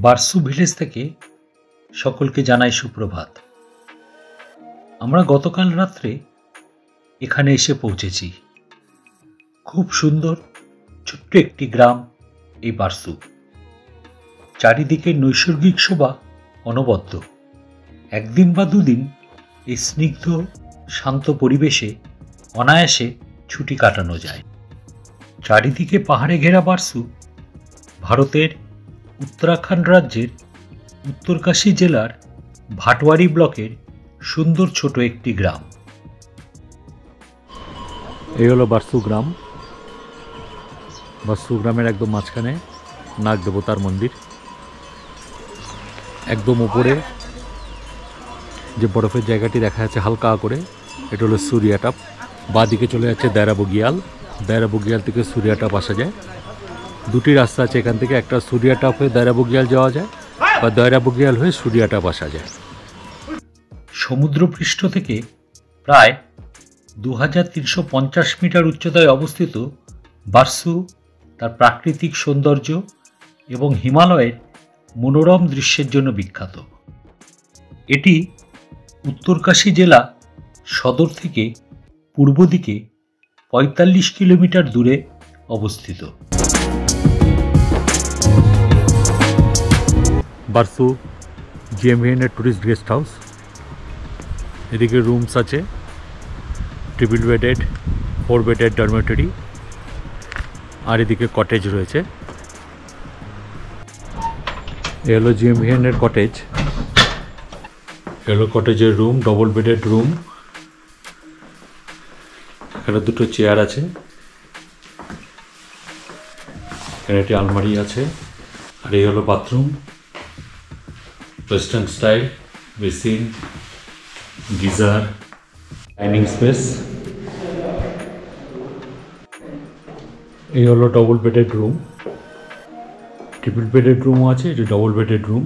বারসু village থেকে সকলকে জানাই সুপ্রভাত। আমরা গতকাল রাত্রে এখানে এসে পৌঁছেছি। খুব সুন্দর ছোট্ট একটি গ্রাম এই বারসু। চারিদিকে নৈসর্গিক শোভা অনবদ্য। একদিন বা দুদিন এই স্নিগ্ধ শান্ত পরিবেশে অনায়াসে ছুটি কাটানো যায়। চারিদিকে পাহাড়ে ঘেরা বারসু ভারতের উত্তরাখণ্ড রাজ্যের উত্তরকাশী জেলার ভাটওয়ারি ব্লকের সুন্দর ছোট একটি গ্রাম। এই হলো বারসু গ্রাম। বারসু গ্রামের একদম মাঝখানে নাগ দেবতার মন্দির। একদম উপরে যে বরফের জায়গাটি দেখা যাচ্ছে হালকা করে, এটা হলো সুরিয়াটাপ। বাঁদিকে চলে যাচ্ছে দায়রা বুগিয়াল। দায়রা বুগিয়াল থেকে সুরিয়াটাপ আসা যায়। দুটি রাস্তা আছে এখান থেকে, একটা সুরিয়াটাপ হয়ে দায়রা বুগিয়াল যাওয়া যায় বা দায়রা বুগিয়াল হয়ে সুরিয়াটাপ আসা যায়। সমুদ্রপৃষ্ঠ থেকে প্রায় 2350 মিটার উচ্চতায় অবস্থিত বারসু তার প্রাকৃতিক সৌন্দর্য এবং হিমালয়ের মনোরম দৃশ্যের জন্য বিখ্যাত। এটি উত্তরকাশী জেলা সদর থেকে পূর্ব দিকে 45 কিলোমিটার দূরে অবস্থিত। বারসু জিএমভিএন এর টুরিস্ট গেস্ট হাউস। এদিকে রুমস আছে, ট্রিপল বেডেড, 4 বেডেড ডরমেটরি, আর এদিকে কটেজ রয়েছে। এ হলো জিএমভিএন এর কটেজ। এ হলো কটেজের রুম, ডবল বেডেড রুম। এখানে দুটো চেয়ার আছে, এখানে একটি আলমারি আছে, আর এই হলো bathroom. Western style, basin, geyser, dining space. এই হলো double bedded room. Triple bedded রুমও আছে, এটি ডবল বেডেড রুম।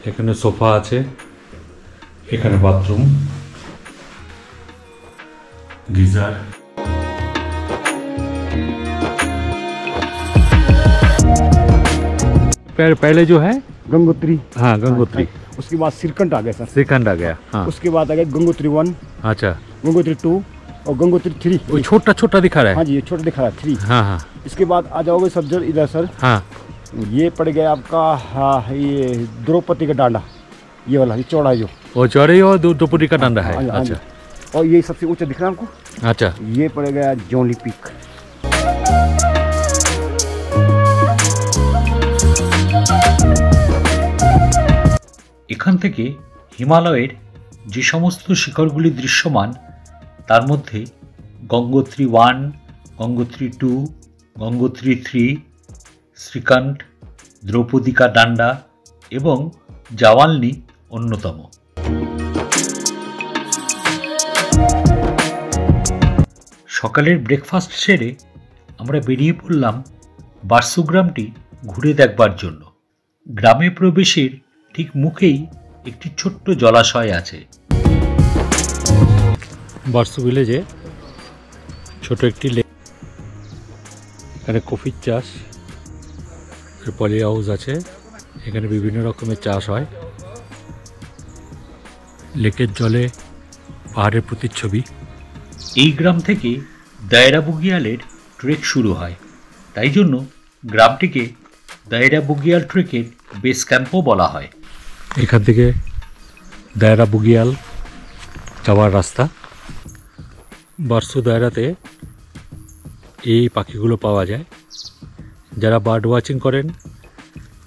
এখানে সোফা আছে, এখানে বাথরুম, গিজার। पहले जो है गंगोत्री। हाँ, गंगोत्री। उसके बाद सिरकंड आ गया सर। सिरकंड आ गया। हाँ। उसके बाद आ गया गंगोत्री 1। अच्छा। गंगोत्री 2 और गंगोत्री 3। वो छोटा छोटा दिखा रहा है। हाँ जी, ये छोटा दिखा रहा है 3। हाँ हाँ। इसके बाद आ जाओगे सब जर इधर सर। हाँ। ये पड़ गया आपका, हाँ, ये द्रौपदी का डांडा, ये वाला, ये चौड़ा है जो। वो चौड़े और द्रौपदी का डांडा है। हाँ, अच्छा। और ये सबसे ऊंचा दिख रहा है आपको। अच्छा। ये पड़ गया जोली पीक। এখান থেকে হিমালয়ের যে সমস্ত শিখরগুলি দৃশ্যমান তার মধ্যে গঙ্গোত্রী 1, গঙ্গোত্রী 2, গঙ্গোত্রী 3, শ্রীকান্ত, দ্রৌপদিকা ডান্ডা এবং জাওয়ালনি অন্যতম। সকালের ব্রেকফাস্ট সেরে আমরা বেরিয়ে পড়লাম বারসু গ্রামটি ঘুরে দেখবার জন্য। গ্রামে প্রবেশের ঠিক মুখেই একটি ছোট্ট জলাশয় আছে। বারসু ভিলেজে ছোট একটি লেক, এখানে কফির চাষ, পলি হাউস আছে, এখানে বিভিন্ন রকমের চাষ হয়। লেকের জলে পাহাড়ের প্রতিচ্ছবি। এই গ্রাম থেকে দায়রা বুগিয়ালের ট্রেক শুরু হয়, তাই জন্য গ্রামটিকে দায়রা বুগিয়াল ট্রেকের বেস ক্যাম্পও বলা হয়। এখান থেকে দায়রা বুগিয়াল যাওয়ার রাস্তা। বারসু দায়রাতে এই পাখিগুলো পাওয়া যায়। যারা বার্ড ওয়াচিং করেন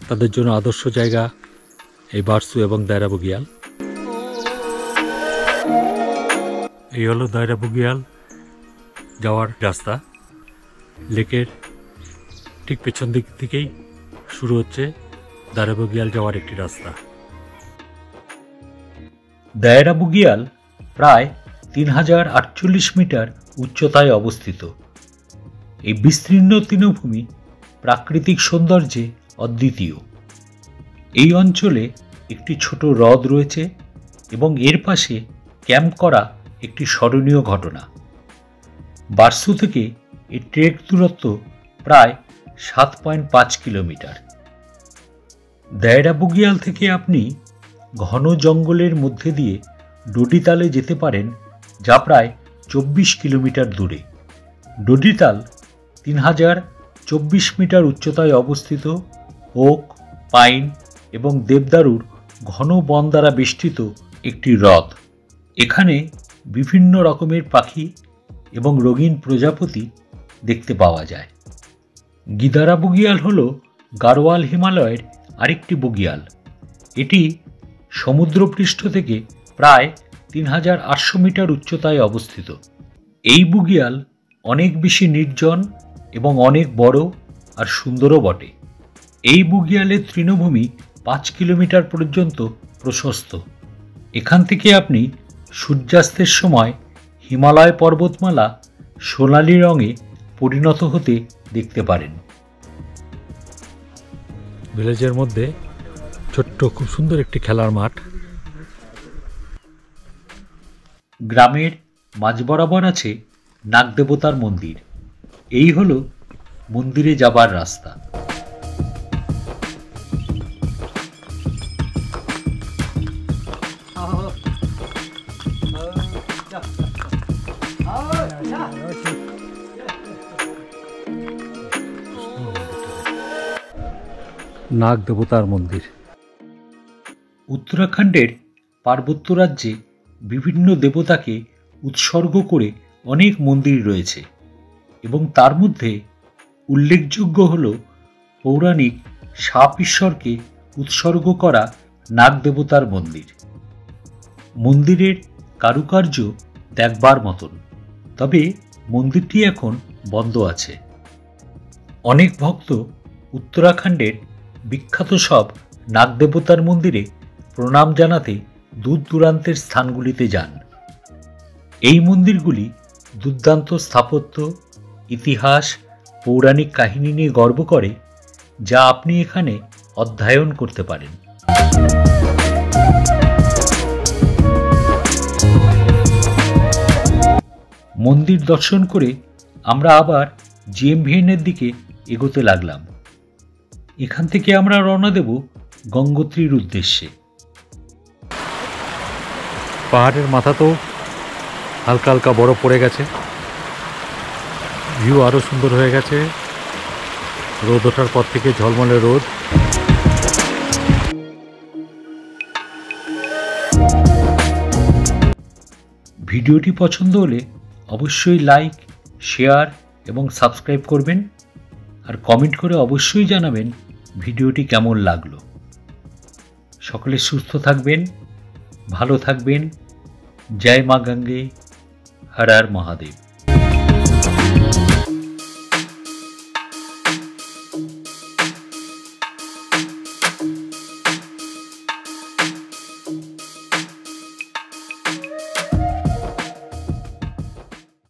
তাদের জন্য আদর্শ জায়গা এই বারসু এবং দায়রা বুগিয়াল। এই হলো দায়রা বুগিয়াল যাওয়ার রাস্তা। লেকের ঠিক পেছন দিক থেকেই শুরু হচ্ছে দায়রা বুগিয়াল যাওয়ার একটি রাস্তা। দায়রা বুগিয়াল প্রায় 3048 মিটার উচ্চতায় অবস্থিত। এই বিস্তীর্ণ তৃণভূমি প্রাকৃতিক সৌন্দর্যে অদ্বিতীয়। এই অঞ্চলে একটি ছোট হ্রদ রয়েছে এবং এর পাশে ক্যাম্প করা একটি স্মরণীয় ঘটনা। বারসু থেকে এই ট্রেক দূরত্ব প্রায় 7.5 কিলোমিটার। দায়রা বুগিয়াল থেকে আপনি ঘন জঙ্গলের মধ্যে দিয়ে ডোডিতালে যেতে পারেন, যা প্রায় 24 কিলোমিটার দূরে। ডোডিতাল 3024 মিটার উচ্চতায় অবস্থিত ওক, পাইন এবং দেবদারুর ঘন বন দ্বারা বেষ্টিত একটি হ্রদ। এখানে বিভিন্ন রকমের পাখি এবং রঙিন প্রজাপতি দেখতে পাওয়া যায়। গিদারা বুগিয়াল হল গাড়োয়াল হিমালয়ের আরেকটি বুগিয়াল। এটি সমুদ্রপৃষ্ঠ থেকে প্রায় 3800 মিটার উচ্চতায় অবস্থিত। এই বুগিয়াল অনেক বেশি নির্জন এবং অনেক বড় আর সুন্দরও বটে। এই বুগিয়ালের তৃণভূমি 5 কিলোমিটার পর্যন্ত প্রশস্ত। এখান থেকে আপনি সূর্যাস্তের সময় হিমালয় পর্বতমালা সোনালি রঙে পরিণত হতে দেখতে পারেন। ভিলেজের মধ্যে ছোট্ট খুব সুন্দর একটি খেলার মাঠ। গ্রামের মাঝ বরাবর আছে নাগদেবতার মন্দির। এই হলো মন্দিরে যাবার রাস্তা। নাগ দেবতার মন্দির। উত্তরাখণ্ডের পার্বত্য রাজ্যে বিভিন্ন দেবতাকে উৎসর্গ করে অনেক মন্দির রয়েছে এবং তার মধ্যে উল্লেখযোগ্য হল পৌরাণিক সাপ ঈশ্বরকে উৎসর্গ করা নাগ দেবতার মন্দির। মন্দিরের কারুকার্য দেখবার মতন, তবে মন্দিরটি এখন বন্ধ আছে। অনেক ভক্ত উত্তরাখণ্ডের বিখ্যাত সব নাগদেবতার মন্দিরে প্রণাম জানাতে দূর দূরান্তের স্থানগুলিতে যান। এই মন্দিরগুলি দুর্দান্ত স্থাপত্য, ইতিহাস, পৌরাণিক কাহিনী নিয়ে গর্ব করে, যা আপনি এখানে অধ্যয়ন করতে পারেন। মন্দির দর্শন করে আমরা আবার জিএমভিএনের দিকে এগোতে লাগলাম। এখান থেকে আমরা রওনা দেব গঙ্গোত্রীর উদ্দেশ্যে। পাহাড়ের মাথা তো হালকা হালকা বরফ পড়ে গেছে, ভিউ আরও সুন্দর হয়ে গেছে। রোদ ওঠার পর থেকে ঝলমলে রোদ। ভিডিওটি পছন্দ হলে অবশ্যই লাইক, শেয়ার এবং সাবস্ক্রাইব করবেন, আর কমেন্ট করে অবশ্যই জানাবেন ভিডিওটি কেমন লাগলো। সকলে সুস্থ থাকবেন, ভালো থাকবেন। জয় মা গঙ্গে, হর হর মহাদেব।